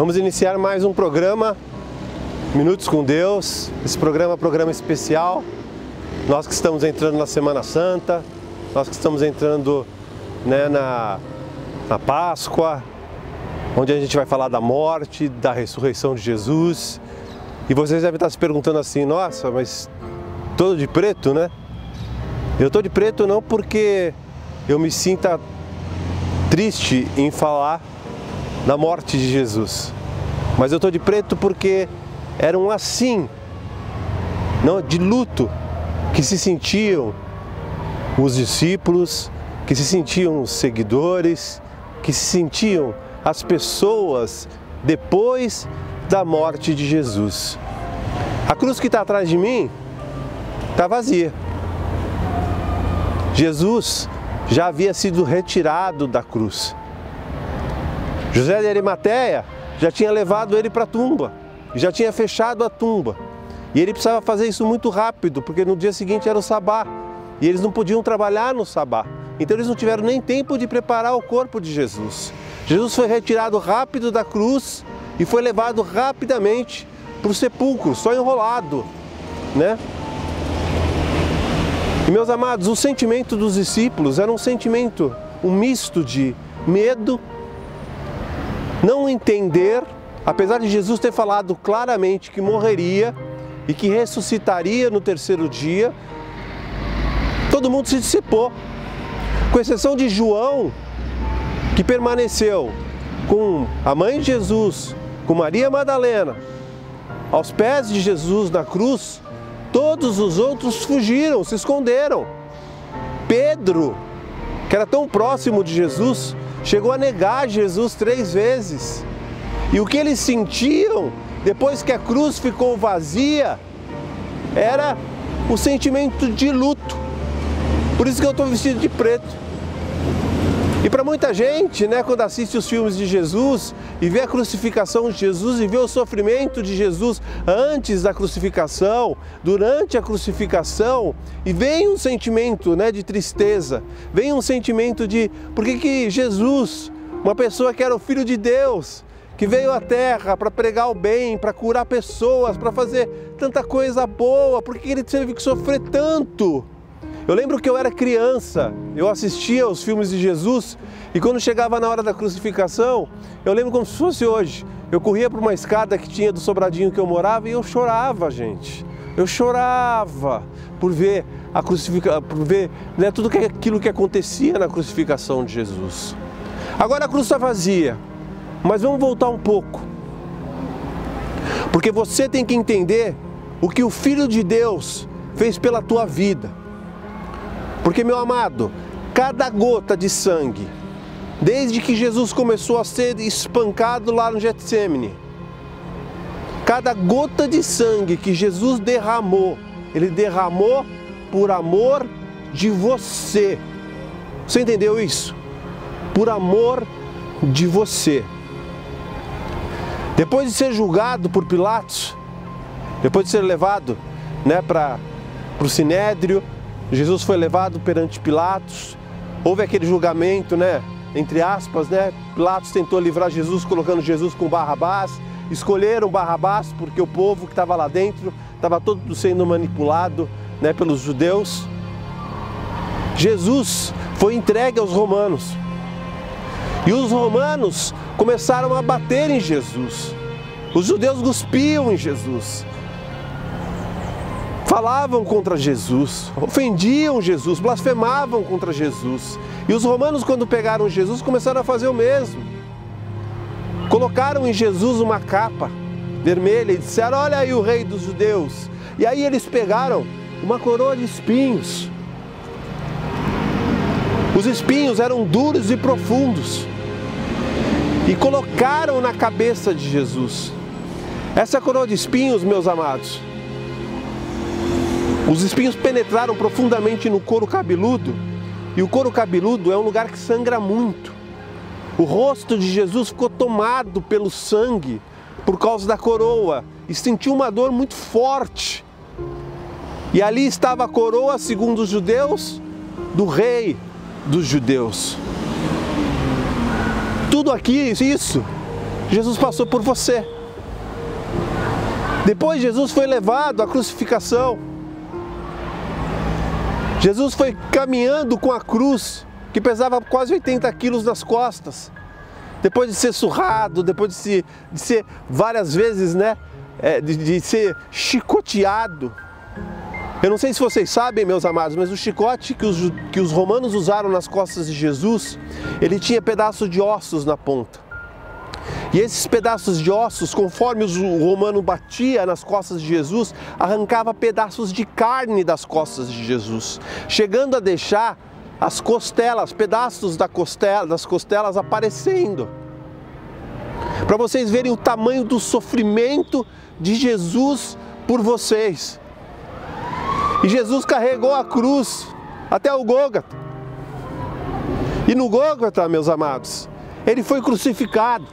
Vamos iniciar mais um programa, Minutos com Deus. Esse programa é um programa especial. Nós que estamos entrando na Semana Santa, nós que estamos entrando na Páscoa, onde a gente vai falar da morte, da ressurreição de Jesus. E vocês devem estar se perguntando assim, nossa, mas todo de preto, né? Eu estou de preto não porque eu me sinta triste em falar da morte de Jesus, mas eu estou de preto porque era um assim, não, de luto, que se sentiam os discípulos, que se sentiam os seguidores, que se sentiam as pessoas depois da morte de Jesus. A cruz que está atrás de mim está vazia. Jesus já havia sido retirado da cruz. José de Arimateia já tinha levado ele para a tumba, já tinha fechado a tumba. E ele precisava fazer isso muito rápido, porque no dia seguinte era o sabá, e eles não podiam trabalhar no sabá. Então eles não tiveram nem tempo de preparar o corpo de Jesus. Jesus foi retirado rápido da cruz e foi levado rapidamente para o sepulcro, só enrolado, né? E meus amados, o sentimento dos discípulos era um misto de medo, não entender, apesar de Jesus ter falado claramente que morreria e que ressuscitaria no terceiro dia, todo mundo se dissipou, com exceção de João, que permaneceu com a mãe de Jesus, com Maria Madalena, aos pés de Jesus na cruz. Todos os outros fugiram, se esconderam. Pedro, que era tão próximo de Jesus, chegou a negar Jesus 3 vezes. E o que eles sentiam depois que a cruz ficou vazia era o sentimento de luto. Por isso que eu estou vestido de preto. E para muita gente, né, quando assiste os filmes de Jesus e vê a crucificação de Jesus e vê o sofrimento de Jesus antes da crucificação, durante a crucificação, e vem um sentimento, né, de tristeza, vem um sentimento de por que Jesus, uma pessoa que era o Filho de Deus, que veio à Terra para pregar o bem, para curar pessoas, para fazer tanta coisa boa, por que ele teve que sofrer tanto? Eu lembro que eu era criança, eu assistia aos filmes de Jesus e quando chegava na hora da crucificação, eu lembro como se fosse hoje. Eu corria para uma escada que tinha do sobradinho que eu morava e eu chorava, gente. Eu chorava por ver a crucificação, por ver, né, tudo aquilo que acontecia na crucificação de Jesus. Agora a cruz está vazia, mas vamos voltar um pouco. Porque você tem que entender o que o Filho de Deus fez pela tua vida. Porque, meu amado, cada gota de sangue, desde que Jesus começou a ser espancado lá no Getsêmani, cada gota de sangue que Jesus derramou, Ele derramou por amor de você. Você entendeu isso? Por amor de você. Depois de ser julgado por Pilatos, depois de ser levado, né, para o Sinédrio, Jesus foi levado perante Pilatos, houve aquele julgamento, né, entre aspas, né, Pilatos tentou livrar Jesus colocando Jesus com Barrabás, escolheram Barrabás porque o povo que estava lá dentro estava todo sendo manipulado, né, pelos judeus. Jesus foi entregue aos romanos e os romanos começaram a bater em Jesus, os judeus cuspiam em Jesus, falavam contra Jesus, ofendiam Jesus, blasfemavam contra Jesus. E os romanos, quando pegaram Jesus, começaram a fazer o mesmo. Colocaram em Jesus uma capa vermelha e disseram, olha aí o rei dos judeus. E aí eles pegaram uma coroa de espinhos. Os espinhos eram duros e profundos. E colocaram na cabeça de Jesus. Essa coroa de espinhos, meus amados, os espinhos penetraram profundamente no couro cabeludo, e o couro cabeludo é um lugar que sangra muito. O rosto de Jesus ficou tomado pelo sangue por causa da coroa e sentiu uma dor muito forte. E ali estava a coroa, segundo os judeus, do rei dos judeus. Tudo aqui, isso Jesus passou por você. Depois Jesus foi levado à crucificação. Jesus foi caminhando com a cruz, que pesava quase 80 quilos nas costas. Depois de ser surrado, depois de ser várias vezes, de ser chicoteado. Eu não sei se vocês sabem, meus amados, mas o chicote que os romanos usaram nas costas de Jesus, ele tinha pedaços de ossos na ponta. E esses pedaços de ossos, conforme o romano batia nas costas de Jesus, arrancava pedaços de carne das costas de Jesus, chegando a deixar as costelas, pedaços das costelas aparecendo. Para vocês verem o tamanho do sofrimento de Jesus por vocês. E Jesus carregou a cruz até o Gólgota. E no Gólgota, meus amados, ele foi crucificado.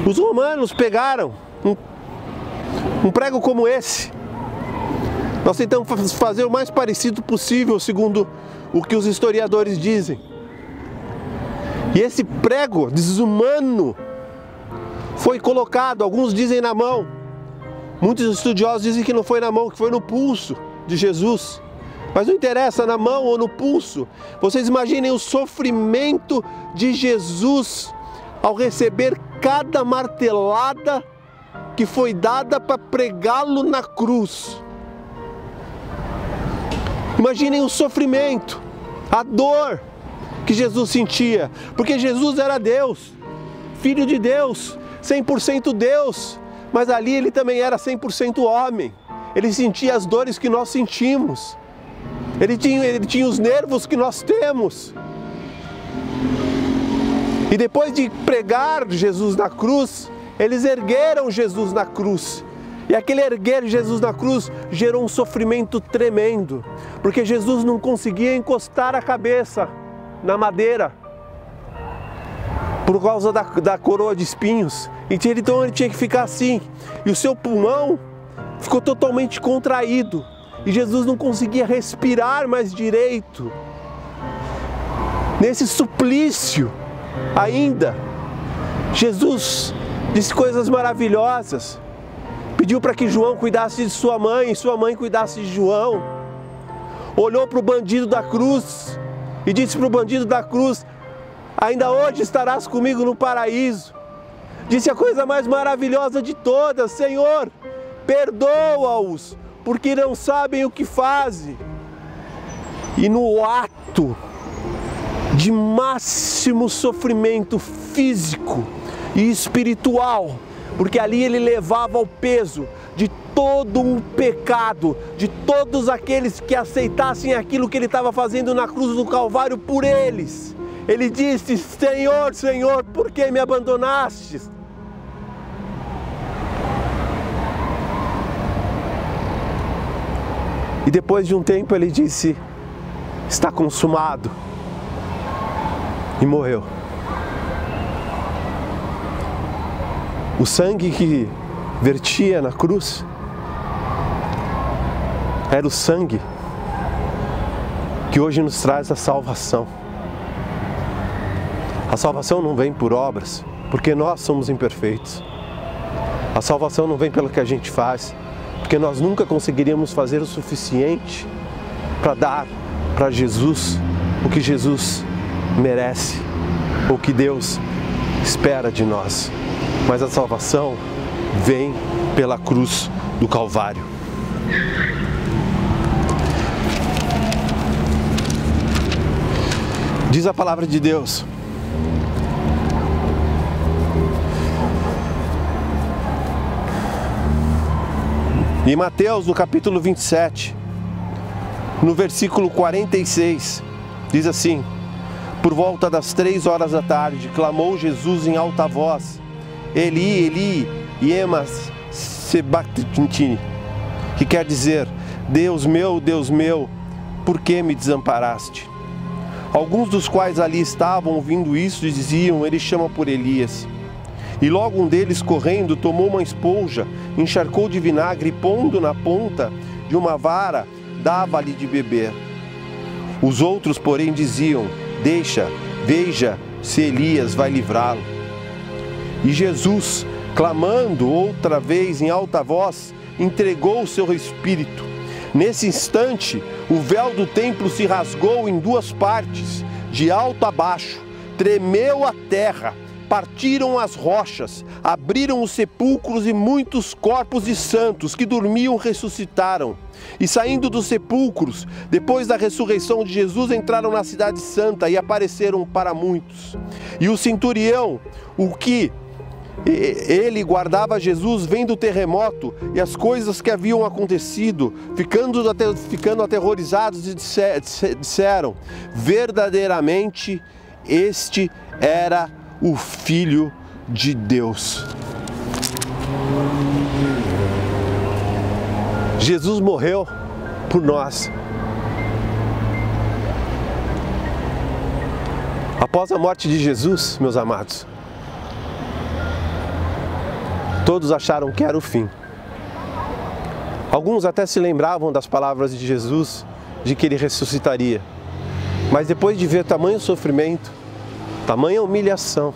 Os romanos pegaram um prego como esse. Nós tentamos fazer o mais parecido possível, segundo o que os historiadores dizem. E esse prego desumano foi colocado, alguns dizem na mão. Muitos estudiosos dizem que não foi na mão, que foi no pulso de Jesus. Mas não interessa, na mão ou no pulso. Vocês imaginem o sofrimento de Jesus ao receber cada martelada que foi dada para pregá-lo na cruz. Imaginem o sofrimento, a dor que Jesus sentia, porque Jesus era Deus, Filho de Deus, 100% Deus, mas ali ele também era 100% homem. Ele sentia as dores que nós sentimos, ele tinha os nervos que nós temos. E depois de pregar Jesus na cruz, eles ergueram Jesus na cruz. E aquele erguer Jesus na cruz gerou um sofrimento tremendo, porque Jesus não conseguia encostar a cabeça na madeira por causa da coroa de espinhos. Então ele tinha que ficar assim, e o seu pulmão ficou totalmente contraído, e Jesus não conseguia respirar mais direito. Nesse suplício ainda, Jesus disse coisas maravilhosas. Pediu para que João cuidasse de sua mãe, e sua mãe cuidasse de João. Olhou para o bandido da cruz e disse para o bandido da cruz: ainda hoje estarás comigo no paraíso. Disse a coisa mais maravilhosa de todas: Senhor, perdoa-os, porque não sabem o que fazem. E no ato de máximo sofrimento físico e espiritual, porque ali ele levava o peso de todo o pecado, de todos aqueles que aceitassem aquilo que ele estava fazendo na cruz do Calvário por eles. Ele disse: Senhor, Senhor, por que me abandonaste? E depois de um tempo ele disse: está consumado. E morreu. O sangue que vertia na cruz era o sangue que hoje nos traz a salvação. A salvação não vem por obras, porque nós somos imperfeitos. A salvação não vem pelo que a gente faz, porque nós nunca conseguiríamos fazer o suficiente para dar para Jesus o que Jesus merece, ou que Deus espera de nós. Mas a salvação vem pela cruz do Calvário. Diz a palavra de Deus: em Mateus, no capítulo 27, no versículo 46, diz assim: por volta das 3 horas da tarde, clamou Jesus em alta voz: Eli, Eli, lema sabachthani, que quer dizer: Deus meu, por que me desamparaste? Alguns dos quais ali estavam ouvindo isso diziam: ele chama por Elias. E logo um deles, correndo, tomou uma esponja, encharcou de vinagre e, pondo na ponta de uma vara, dava-lhe de beber. Os outros, porém, diziam: veja se Elias vai livrá-lo. E Jesus, clamando outra vez em alta voz, entregou o seu espírito. Nesse instante, o véu do templo se rasgou em duas partes, de alto a baixo, tremeu a terra, partiram as rochas, abriram os sepulcros e muitos corpos de santos que dormiam ressuscitaram. E saindo dos sepulcros, depois da ressurreição de Jesus, entraram na cidade santa e apareceram para muitos. E o centurião, o que ele guardava Jesus, vendo o terremoto e as coisas que haviam acontecido, ficando aterrorizados, disseram: verdadeiramente este era o Filho de Deus. Jesus morreu por nós. Após a morte de Jesus, meus amados, todos acharam que era o fim. Alguns até se lembravam das palavras de Jesus, de que ele ressuscitaria. Mas depois de ver tamanho sofrimento, tamanha humilhação,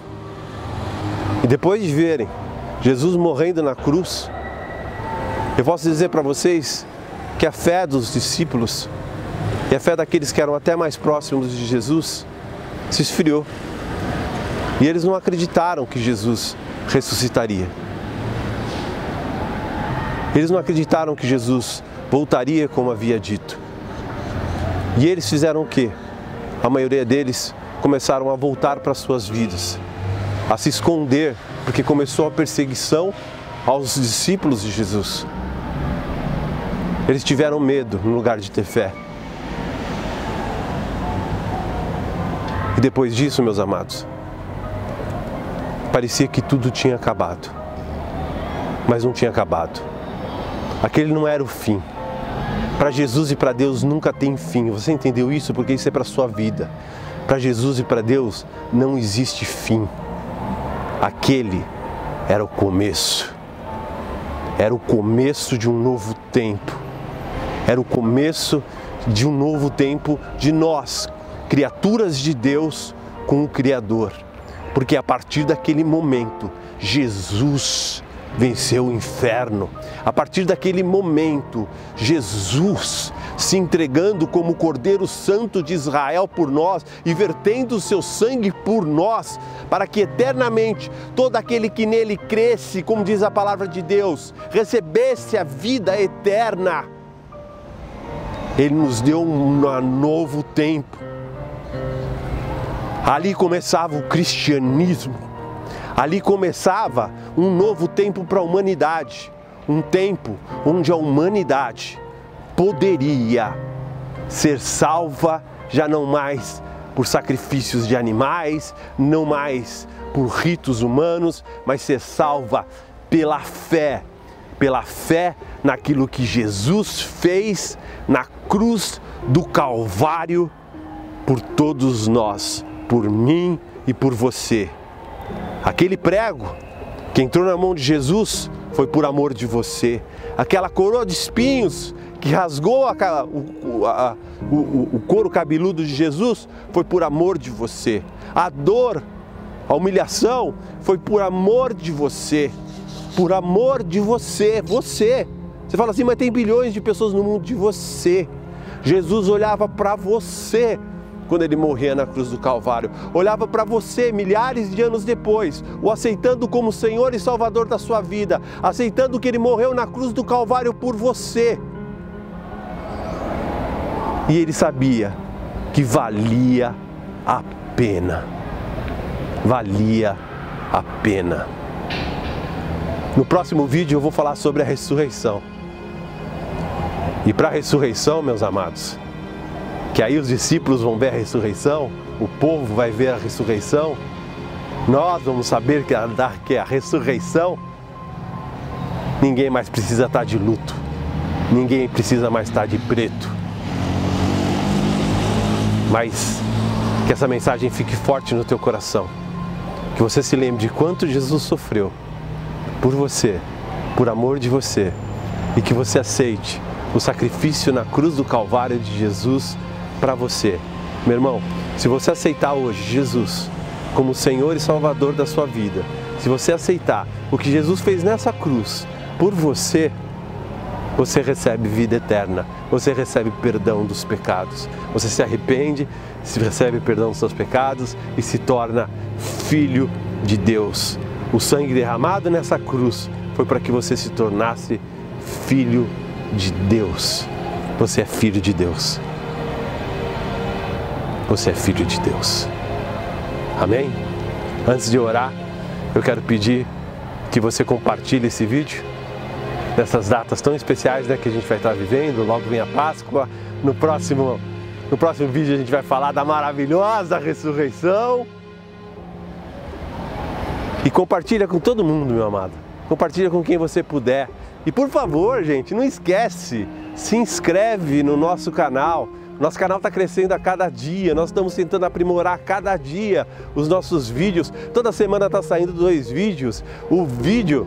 e depois de verem Jesus morrendo na cruz, eu posso dizer para vocês que a fé dos discípulos e a fé daqueles que eram até mais próximos de Jesus se esfriou. E eles não acreditaram que Jesus ressuscitaria. Eles não acreditaram que Jesus voltaria como havia dito. E eles fizeram o quê? A maioria deles começaram a voltar para suas vidas, a se esconder, porque começou a perseguição aos discípulos de Jesus. Eles tiveram medo no lugar de ter fé. E depois disso, meus amados, parecia que tudo tinha acabado. Mas não tinha acabado. Aquele não era o fim. Para Jesus e para Deus nunca tem fim. Você entendeu isso? Porque isso é para a sua vida. Para Jesus e para Deus não existe fim. Aquele era o começo. Era o começo de um novo tempo. Era o começo de um novo tempo de nós, criaturas de Deus, com o Criador. Porque a partir daquele momento, Jesus venceu o inferno. A partir daquele momento, Jesus se entregando como Cordeiro Santo de Israel por nós e vertendo o seu sangue por nós, para que eternamente todo aquele que nele cresce, como diz a palavra de Deus, recebesse a vida eterna. Ele nos deu um novo tempo. Ali começava o cristianismo. Ali começava um novo tempo para a humanidade. Um tempo onde a humanidade poderia ser salva, já não mais por sacrifícios de animais, não mais por ritos humanos, mas ser salva pela fé naquilo que Jesus fez na cruz do Calvário por todos nós, por mim e por você. Aquele prego que entrou na mão de Jesus foi por amor de você. Aquela coroa de espinhos que rasgou o couro cabeludo de Jesus foi por amor de você. A dor, a humilhação foi por amor de você. Por amor de você, você. Você fala assim, mas tem bilhões de pessoas no mundo. De você. Jesus olhava para você quando ele morria na cruz do Calvário. Olhava para você milhares de anos depois, o aceitando como Senhor e Salvador da sua vida, aceitando que ele morreu na cruz do Calvário por você. E ele sabia que valia a pena. Valia a pena. No próximo vídeo eu vou falar sobre a ressurreição. E para a ressurreição, meus amados, que aí os discípulos vão ver a ressurreição, o povo vai ver a ressurreição, nós vamos saber que a ressurreição, ninguém mais precisa estar de luto, ninguém precisa mais estar de preto. Mas que essa mensagem fique forte no teu coração, que você se lembre de quanto Jesus sofreu por você, por amor de você, e que você aceite o sacrifício na cruz do Calvário de Jesus para você. Meu irmão, se você aceitar hoje Jesus como Senhor e Salvador da sua vida, se você aceitar o que Jesus fez nessa cruz por você, você recebe vida eterna, você recebe perdão dos pecados, você se arrepende, se recebe perdão dos seus pecados e se torna filho de Deus. O sangue derramado nessa cruz foi para que você se tornasse filho de Deus. Você é filho de Deus. Você é filho de Deus. Amém? Antes de orar, eu quero pedir que você compartilhe esse vídeo nessas datas tão especiais, né, que a gente vai estar vivendo. Logo vem a Páscoa. No próximo vídeo a gente vai falar da maravilhosa ressurreição. E compartilha com todo mundo, meu amado. Compartilha com quem você puder. E por favor, gente, não esquece, se inscreve no nosso canal. Nosso canal está crescendo a cada dia, nós estamos tentando aprimorar a cada dia os nossos vídeos. Toda semana está saindo 2 vídeos. O vídeo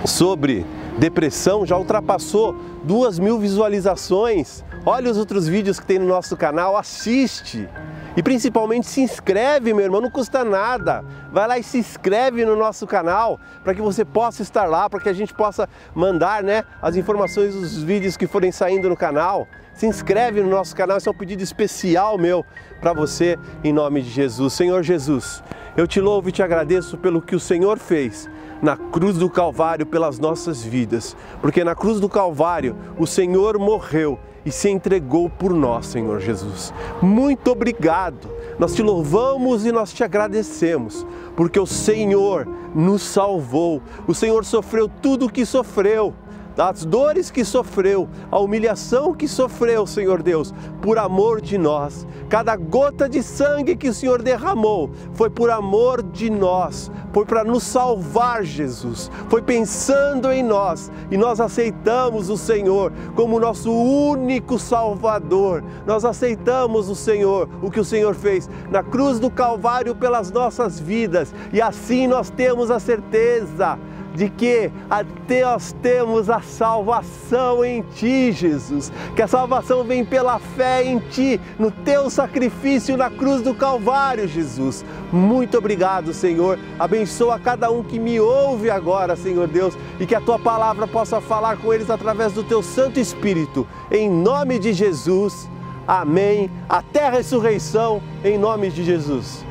sobre depressão já ultrapassou 2.000 visualizações. Olha os outros vídeos que tem no nosso canal, assiste. E principalmente se inscreve, meu irmão, não custa nada. Vai lá e se inscreve no nosso canal para que você possa estar lá, para que a gente possa mandar, né, as informações dos vídeos que forem saindo no canal. Se inscreve no nosso canal, esse é um pedido especial meu para você, em nome de Jesus. Senhor Jesus, eu te louvo e te agradeço pelo que o Senhor fez na cruz do Calvário pelas nossas vidas, porque na cruz do Calvário o Senhor morreu e se entregou por nós, Senhor Jesus. Muito obrigado, nós te louvamos e nós te agradecemos, porque o Senhor nos salvou, o Senhor sofreu tudo o que sofreu, das dores que sofreu, a humilhação que sofreu, Senhor Deus, por amor de nós. Cada gota de sangue que o Senhor derramou foi por amor de nós, foi para nos salvar, Jesus. Foi pensando em nós e nós aceitamos o Senhor como nosso único Salvador. Nós aceitamos o Senhor, o que o Senhor fez na cruz do Calvário pelas nossas vidas, e assim nós temos a certeza de que até nós temos a salvação em Ti, Jesus, que a salvação vem pela fé em Ti, no Teu sacrifício na cruz do Calvário, Jesus. Muito obrigado, Senhor, abençoa cada um que me ouve agora, Senhor Deus, e que a Tua palavra possa falar com eles através do Teu Santo Espírito, em nome de Jesus, amém, até a ressurreição, em nome de Jesus.